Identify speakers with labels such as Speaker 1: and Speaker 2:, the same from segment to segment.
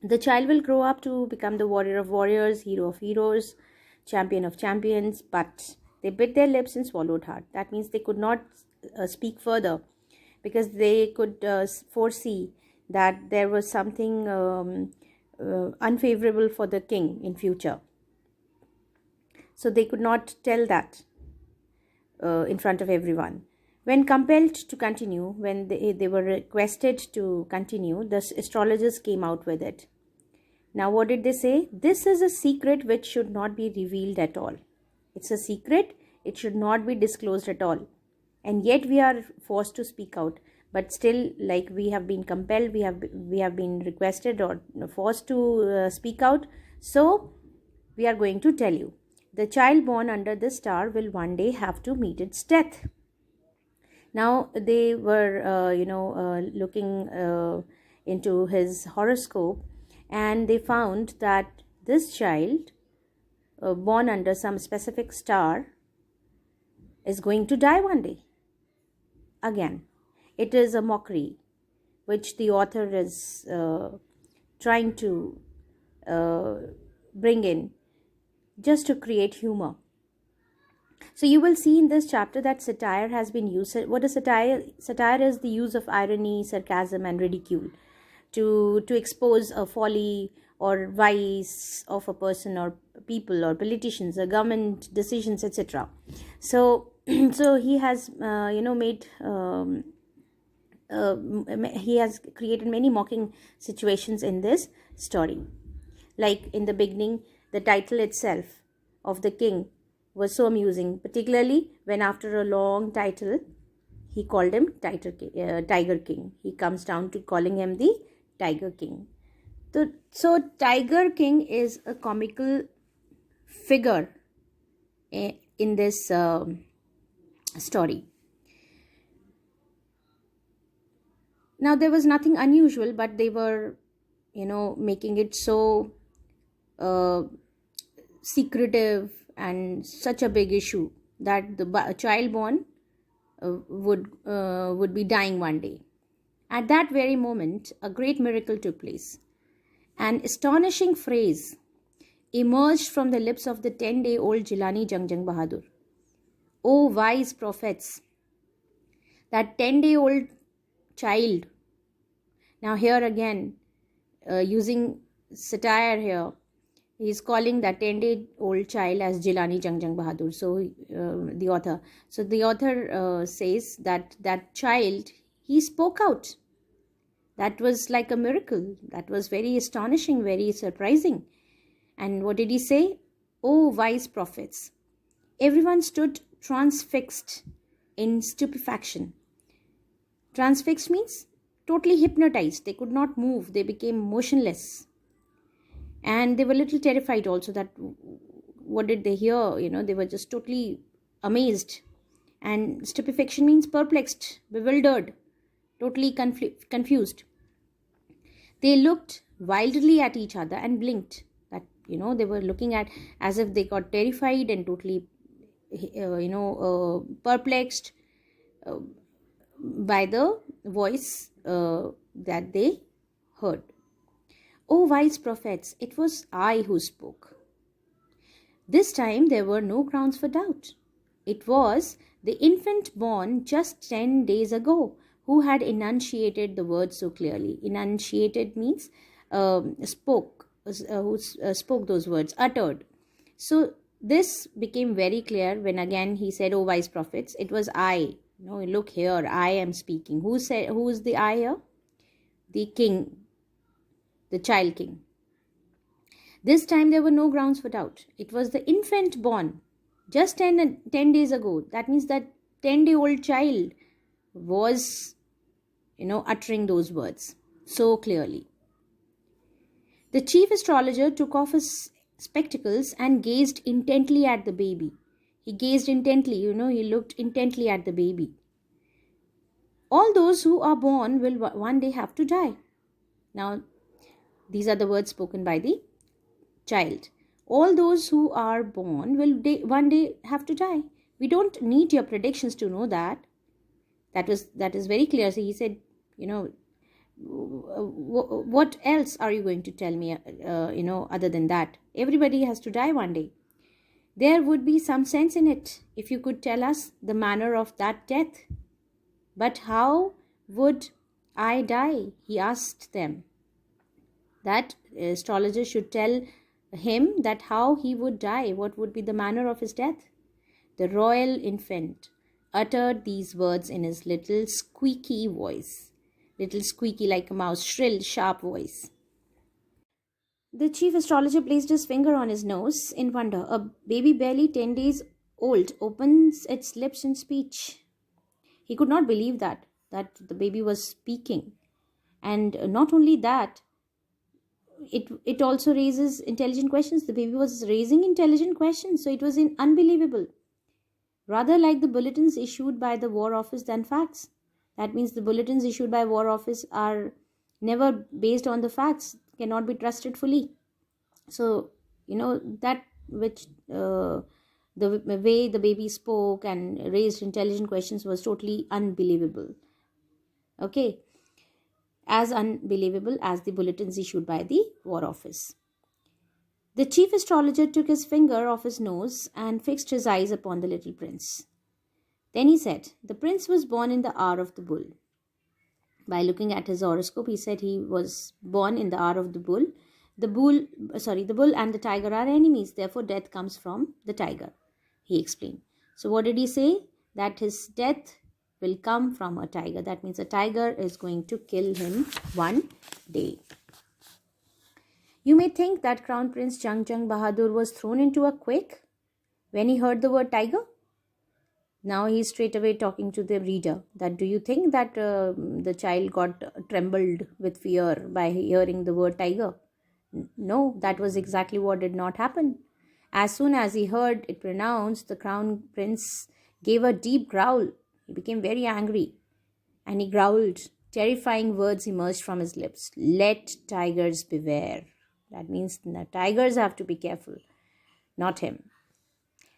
Speaker 1: The child will grow up to become the warrior of warriors, hero of heroes, champion of champions, but they bit their lips and swallowed hard. That means they could not speak further, because they could foresee that there was something unfavorable for the king in future. So they could not tell that in front of everyone. When compelled to continue, when they were requested to continue, the astrologers came out with it. Now, what did they say? This is a secret which should not be revealed at all. It's a secret, it should not be disclosed at all. And yet we are forced to speak out. But still, like, we have been compelled, we have been requested or forced to speak out. So, we are going to tell you. The child born under this star will one day have to meet its death. Now they were, looking into his horoscope, and they found that this child, born under some specific star, is going to die one day. Again, it is a mockery which the author is trying to bring in just to create humor. So you will see in this chapter that satire has been used. What is satire? Satire is the use of irony, sarcasm, and ridicule to expose a folly or vice of a person or people or politicians or government decisions, etc. So so he has made he has created many mocking situations in this story. Like in the beginning, the title itself of the king was so amusing, particularly when after a long title, he called him Tiger King. He comes down to calling him the Tiger King. So Tiger King is a comical figure in this story. Now, there was nothing unusual, but they were, making it so secretive and such a big issue that the child born would be dying one day. At that very moment, a great miracle took place. An astonishing phrase emerged from the lips of the 10-day-old Jilani Jangjang Bahadur. O wise prophets! That 10-day-old child. Now here again, using satire here, he is calling that 10-day-old child as Jilani Jangjang Bahadur. So the author says that child, he spoke out. That was like a miracle. That was very astonishing, very surprising. And what did he say? O wise prophets! Everyone stood transfixed in stupefaction. Transfixed means totally hypnotized. They could not move. They became motionless. And they were a little terrified also that what did they hear? They were just totally amazed. And stupefaction means perplexed, bewildered, totally confused. They looked wildly at each other and blinked. That, they were looking at as if they got terrified and totally, perplexed by the voice that they heard. O wise prophets, it was I who spoke. This time there were no grounds for doubt. It was the infant born just 10 days ago who had enunciated the words so clearly. Enunciated means spoke those words, uttered. So this became very clear when again he said, O wise prophets, it was I. Look here, I am speaking. Who is the I here? The king, the child king. This time there were no grounds for doubt. It was the infant born just 10 days ago. That means that 10-day-old child was, uttering those words so clearly. The chief astrologer took off his spectacles and gazed intently at the baby. He gazed intently, he looked intently at the baby. All those who are born will one day have to die. Now, these are the words spoken by the child. All those who are born will one day have to die. We don't need your predictions to know that. That is very clear. So he said, What else are you going to tell me, other than that? Everybody has to die one day. There would be some sense in it if you could tell us the manner of that death. But how would I die? He asked them. That astrologer should tell him that how he would die, what would be the manner of his death. The royal infant uttered these words in his little squeaky voice, little squeaky like a mouse, shrill, sharp voice. The chief astrologer placed his finger on his nose in wonder. A baby barely 10 days old opens its lips in speech. He could not believe that the baby was speaking. And not only that, it also raises intelligent questions. The baby was raising intelligent questions, so it was unbelievable. Rather like the bulletins issued by the War Office than facts. That means the bulletins issued by War Office are never based on the facts, cannot be trusted fully. So, that which the way the baby spoke and raised intelligent questions was totally unbelievable. Okay. As unbelievable as the bulletins issued by the War Office. The chief astrologer took his finger off his nose and fixed his eyes upon the little prince. Then he said, the prince was born in the hour of the bull. By looking at his horoscope, he said he was born in the hour of the bull. The bull and the tiger are enemies. Therefore, death comes from the tiger, he explained. So what did he say? That his death will come from a tiger. That means a tiger is going to kill him one day. You may think that Crown Prince Jung Bahadur was thrown into a quake when he heard the word tiger. Now he is straight away talking to the reader that do you think that the child got trembled with fear by hearing the word tiger? No, that was exactly what did not happen. As soon as he heard it pronounced, the Crown Prince gave a deep growl. He became very angry and he growled. Terrifying words emerged from his lips. Let tigers beware. That means the tigers have to be careful, not him.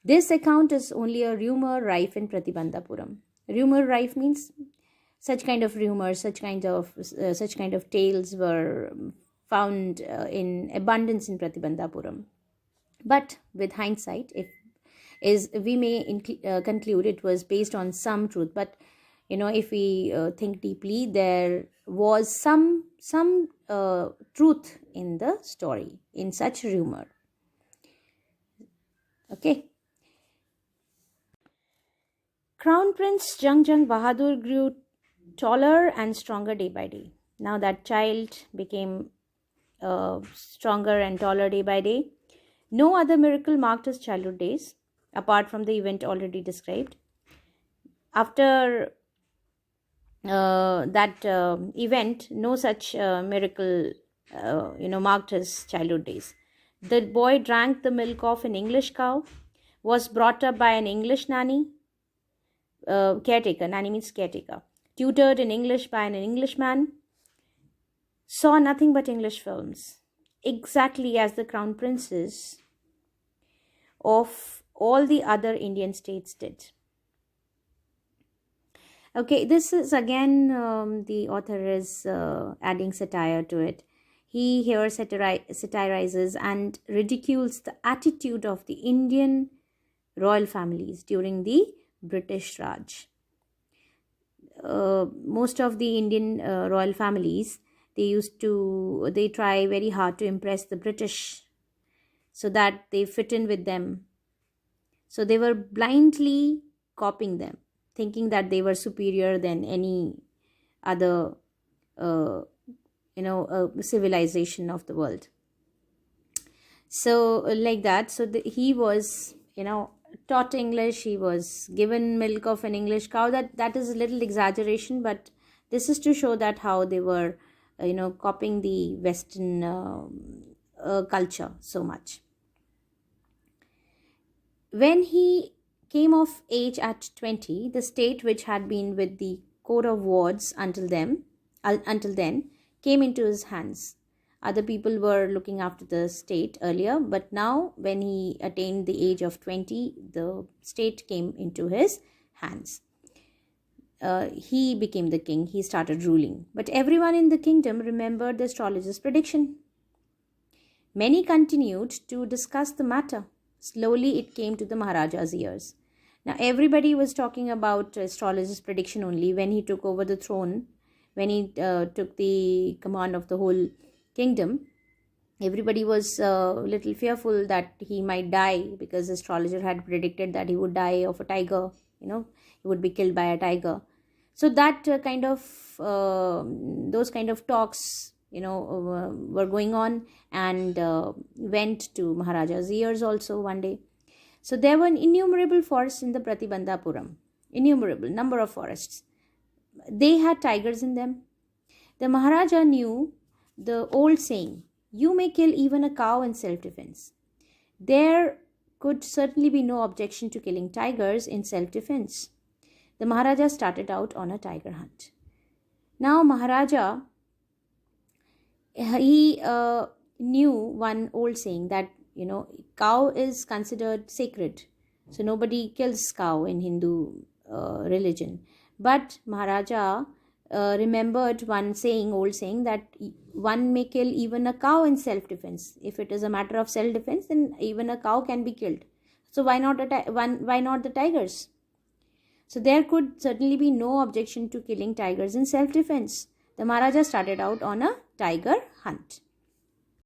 Speaker 1: This account is only a rumor rife in Pratibandhapuram. Rumor rife means such kind of rumors, such kind of tales were found in abundance in Pratibandhapuram. But with hindsight, we may conclude it was based on some truth. But if we think deeply, there was some truth in the story, in such rumor. Okay. Crown Prince Jung Bahadur grew taller and stronger day by day. Now that child became stronger and taller day by day. No other miracle marked his childhood days, apart from the event already described. After that event, no such miracle marked his childhood days. The boy drank the milk of an English cow, was brought up by an English nanny, caretaker. Nanny means caretaker. Tutored in English by an Englishman. Saw nothing but English films, exactly as the crown princes of all the other Indian states did. Okay, this is again, the author is adding satire to it. He here satirizes and ridicules the attitude of the Indian royal families during the British Raj. Most of the Indian royal families, they try very hard to impress the British so that they fit in with them. So they were blindly copying them, thinking that they were superior than any other civilization of the world. So like that, so he was taught English, he was given milk of an English cow. That is a little exaggeration, but this is to show that how they were copying the Western culture so much. When he came of age at 20, the state which had been with the court of wards until then came into his hands. Other people were looking after the state earlier, but now when he attained the age of 20, the state came into his hands. he became the king. He started ruling. But everyone in the kingdom remembered the astrologer's prediction. Many continued to discuss the matter. Slowly, it came to the Maharaja's ears. Now, everybody was talking about astrologer's prediction only when he took over the throne, when he took the command of the whole kingdom. Everybody was a little fearful that he might die, because the astrologer had predicted that he would die of a tiger, he would be killed by a tiger. So that those kind of talks, were going on, and went to Maharaja's ears also one day. So there were innumerable forests in the Pratibandhapuram, innumerable number of forests. They had tigers in them. The Maharaja knew the old saying, "You may kill even a cow in self-defense." There could certainly be no objection to killing tigers in self-defense. The Maharaja started out on a tiger hunt. Now Maharaja, he knew one old saying that, cow is considered sacred. So nobody kills cow in Hindu religion. But Maharaja remembered one saying, old saying, that one may kill even a cow in self-defense. If it is a matter of self-defense, then even a cow can be killed. So why not the tigers? So there could certainly be no objection to killing tigers in self-defense. The Maharaja started out on a tiger hunt.